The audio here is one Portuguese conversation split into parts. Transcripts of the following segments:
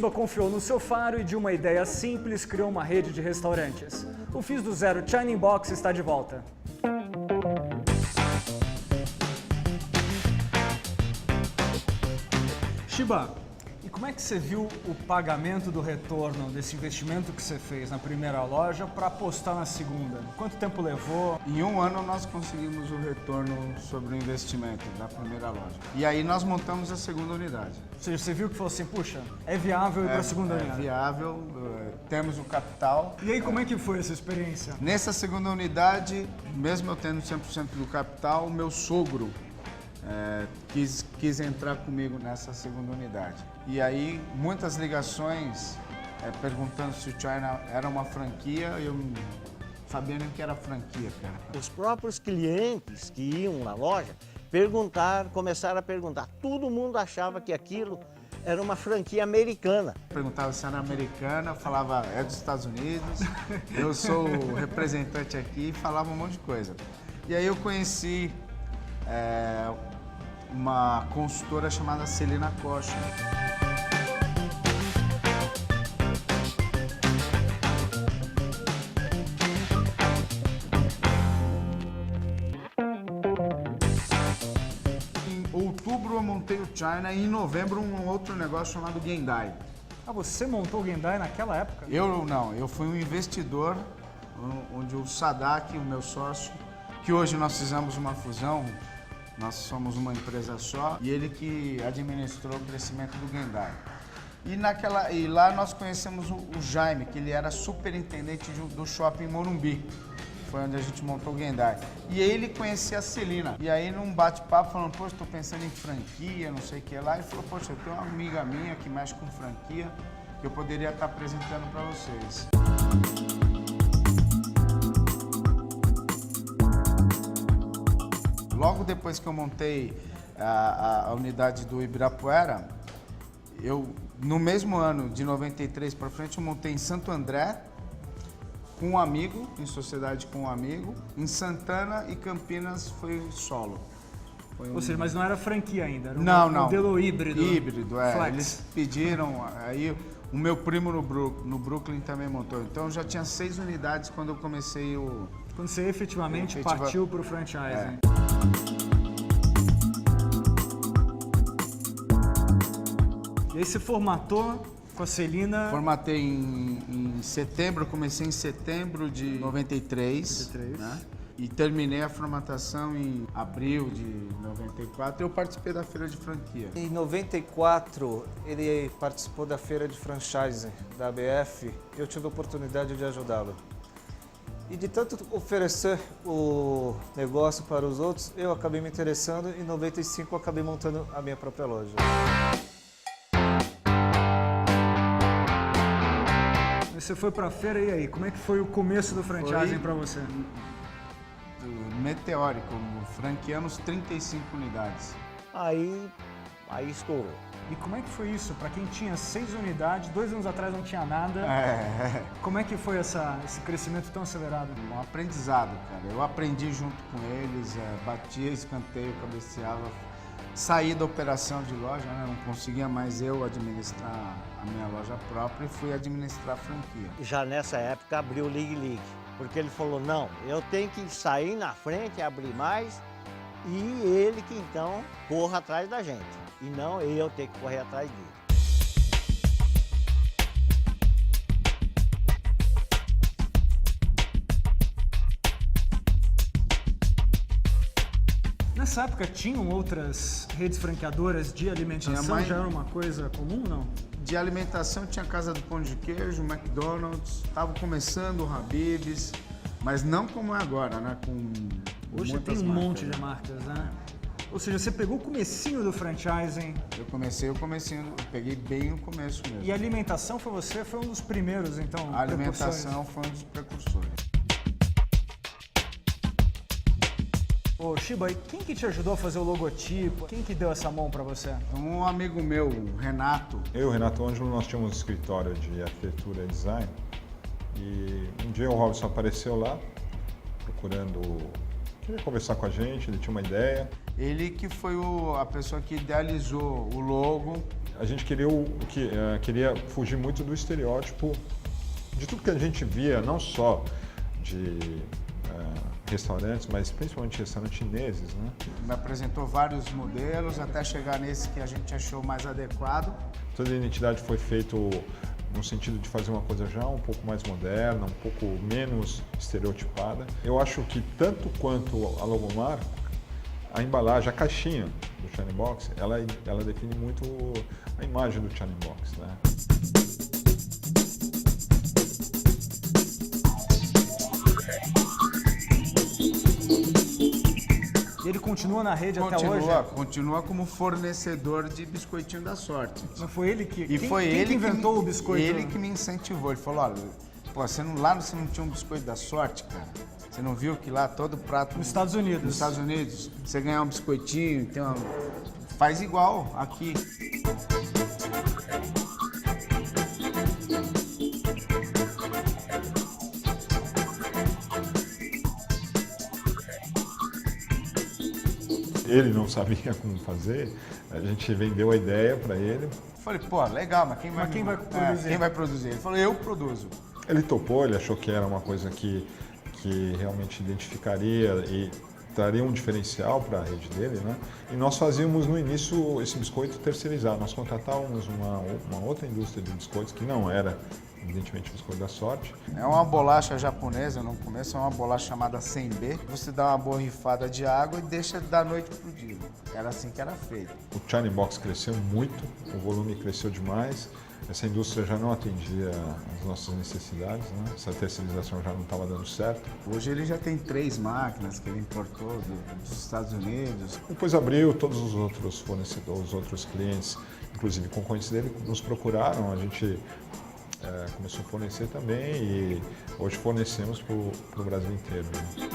Shiba confiou no seu faro e de uma ideia simples criou uma rede de restaurantes. O Fiz do Zero China Inbox está de volta. Shiba, e como é que você viu o pagamento do retorno desse investimento que você fez na primeira loja para apostar na segunda? Quanto tempo levou? Em um ano nós conseguimos o retorno sobre o investimento da primeira loja. E aí nós montamos a segunda unidade. Ou seja, você viu que falou assim, puxa, é viável ir para a segunda unidade? É viável, temos o capital. E aí como é que foi essa experiência? Nessa segunda unidade, mesmo eu tendo 100% do capital, o meu sogro quis entrar comigo nessa segunda unidade. E aí, muitas ligações perguntando se o China era uma franquia, eu não sabia nem que era franquia, cara. Os próprios clientes que iam na loja começaram a perguntar. Todo mundo achava que aquilo era uma franquia americana. Perguntava se era americana, eu falava, é dos Estados Unidos, eu sou o representante aqui, e falava um monte de coisa. E aí eu conheci uma consultora chamada Celina Costa. Em outubro eu montei o China e em novembro um outro negócio chamado Gendai. Ah, você montou o Gendai naquela época? Eu não, eu fui um investidor, onde o Sadak, o meu sócio, que hoje nós fizemos uma fusão, nós somos uma empresa só, e ele que administrou o crescimento do Gendai. E lá nós conhecemos o Jaime, que ele era superintendente do shopping Morumbi. Foi onde a gente montou o Gendai. E ele conhecia a Celina. E aí num bate-papo falando, poxa, estou pensando em franquia, não sei o que lá. Ele falou, poxa, eu tenho uma amiga minha que mexe com franquia, que eu poderia estar apresentando para vocês. Logo depois que eu montei a unidade do Ibirapuera, no mesmo ano, de 93 para frente, eu montei em Santo André, com um amigo, em sociedade com um amigo. Em Santana e Campinas foi solo. Ou seja, mas não era franquia ainda, era não. Modelo híbrido. Híbrido, é. Flex. Eles pediram, aí o meu primo no Brooklyn também montou. Então já tinha 6 unidades quando eu comecei o... Quando você efetivamente partiu para o franchising. E aí você formatou com a Celina... Formatei em setembro, comecei em setembro de 93. Né? E terminei a formatação em abril de 94. Eu participei da feira de franquia. Em 94, ele participou da feira de franchising da ABF e eu tive a oportunidade de ajudá-lo. E de tanto oferecer o negócio para os outros, eu acabei me interessando e em 95 eu acabei montando a minha própria loja. Você foi para a feira e aí, como é que foi o começo do franchising para você? Meteórico, franqueamos 35 unidades. Aí estourou. E como é que foi isso? Para quem tinha 6 unidades, 2 anos atrás não tinha nada. Como é que foi esse crescimento tão acelerado? Um aprendizado, cara. Eu aprendi junto com eles, batia, escanteio, cabeceava. Saí da operação de loja, né? Não conseguia mais eu administrar a minha loja própria e fui administrar a franquia. Já nessa época abriu o Ligue, porque ele falou, não, eu tenho que sair na frente, abrir mais, e ele que então corra atrás da gente, e não eu ter que correr atrás dele. Nessa época tinham outras redes franqueadoras de alimentação? Já era uma coisa comum, não? De alimentação tinha Casa do Pão de Queijo, McDonald's, estava começando o Habib's, mas não como é agora, né? Hoje tem um monte de marcas, né? Ou seja, você pegou o comecinho do franchising. Eu comecei o comecinho, eu peguei bem o começo mesmo. E a alimentação foi um dos primeiros, então? A alimentação foi um dos precursores. Ô, Shiba, e quem que te ajudou a fazer o logotipo? Quem que deu essa mão para você? Um amigo meu, o Renato. Eu e o Renato Ângelo, nós tínhamos um escritório de arquitetura e design. E um dia o Robson apareceu lá, procurando queria conversar com a gente, ele tinha uma ideia. Ele que foi a pessoa que idealizou o logo. A gente queria fugir muito do estereótipo de tudo que a gente via, não só de restaurantes, mas principalmente restaurantes chineses, né? Me apresentou vários modelos até chegar nesse que a gente achou mais adequado. Toda a identidade foi feita no sentido de fazer uma coisa já um pouco mais moderna, um pouco menos estereotipada. Eu acho que tanto quanto a logomarca, a embalagem, a caixinha do China Box, ela define muito a imagem do China Box, né? E ele continua na rede até hoje? Continua como fornecedor de biscoitinho da sorte. Mas foi ele que... E foi ele que inventou o biscoito? Ele que me incentivou. Ele falou, olha, pô, lá você não tinha um biscoito da sorte, cara? Você não viu que lá todo prato... Nos Estados Unidos. Nos Estados Unidos, você ganhar um biscoitinho, faz igual aqui. Ele não sabia como fazer, a gente vendeu a ideia para ele. Falei, pô, legal, mas quem vai produzir? Quem vai produzir? Ele falou, eu produzo. Ele topou, ele achou que era uma coisa que realmente identificaria e traria um diferencial para a rede dele, né? E nós fazíamos no início esse biscoito terceirizado. Nós contratávamos uma outra indústria de biscoitos que não era, evidentemente, o biscoito da sorte. É uma bolacha japonesa, no começo é uma bolacha chamada senbei. Você dá uma borrifada de água e deixa da noite pro dia. Era assim que era feito. O China Box cresceu muito, o volume cresceu demais. Essa indústria já não atendia as nossas necessidades, né? Essa terceirização já não estava dando certo. Hoje ele já tem 3 máquinas que ele importou dos Estados Unidos. Depois abriu, todos os outros fornecedores, os outros clientes, inclusive concorrentes dele, nos procuraram. A gente começou a fornecer também e hoje fornecemos para o Brasil inteiro, né?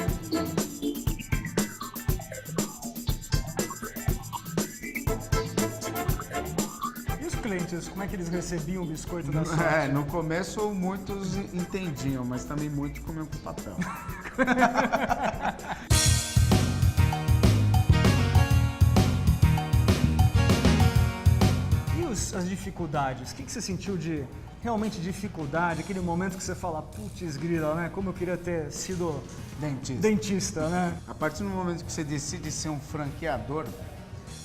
Clientes, como é que eles recebiam o biscoito da sorte? No começo muitos entendiam, mas também muitos comiam com papel. E as dificuldades? O que você sentiu de realmente dificuldade? Aquele momento que você fala, putz grila, né? Como eu queria ter sido dentista, né? A partir do momento que você decide ser um franqueador,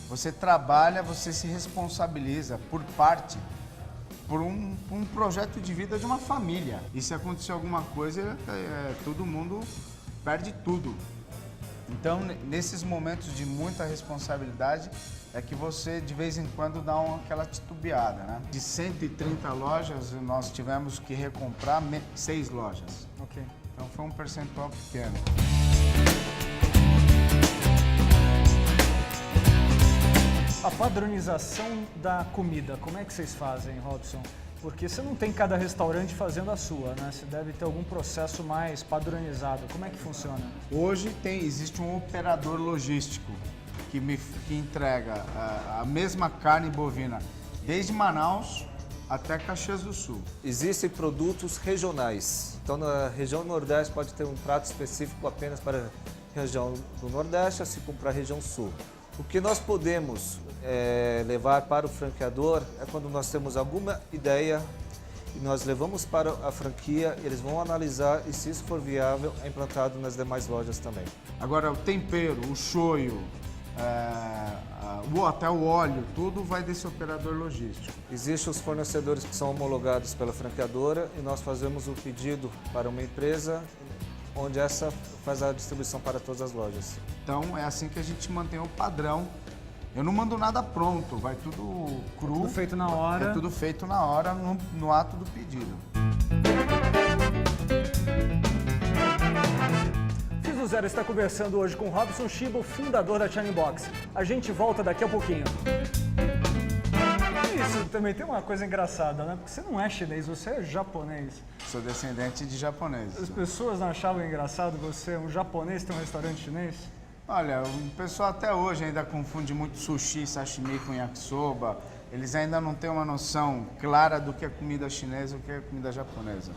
você trabalha, você se responsabiliza por um projeto de vida de uma família. E se acontecer alguma coisa, todo mundo perde tudo. Então, nesses momentos de muita responsabilidade, é que você, de vez em quando, dá aquela titubeada, né? De 130 lojas, nós tivemos que recomprar 6 lojas. Ok. Então, foi um percentual pequeno. A padronização da comida, como é que vocês fazem, Robson? Porque você não tem cada restaurante fazendo a sua, né? Você deve ter algum processo mais padronizado. Como é que funciona? Hoje existe um operador logístico que entrega a mesma carne bovina desde Manaus até Caxias do Sul. Existem produtos regionais. Então, na região Nordeste pode ter um prato específico apenas para a região do Nordeste, assim como para a região Sul. O que nós podemos levar para o franqueador é quando nós temos alguma ideia e nós levamos para a franquia, eles vão analisar e, se isso for viável, é implantado nas demais lojas também. Agora, o tempero, o shoyu, até o óleo, tudo vai desse operador logístico. Existem os fornecedores que são homologados pela franqueadora e nós fazemos o pedido para uma empresa onde essa faz a distribuição para todas as lojas. Então, é assim que a gente mantém o padrão. Eu não mando nada pronto, vai tudo cru. Tudo feito na hora. É tudo feito na hora, no ato do pedido. Fiz o Zero está conversando hoje com Robson Shiba, fundador da China Box. A gente volta daqui a pouquinho. Isso também tem uma coisa engraçada, né? Porque você não é chinês, você é japonês. Sou descendente de japoneses. As pessoas não achavam engraçado você, um japonês, ter um restaurante chinês? Olha, o pessoal até hoje ainda confunde muito sushi, sashimi com yakisoba. Eles ainda não têm uma noção clara do que é comida chinesa e o que é comida japonesa.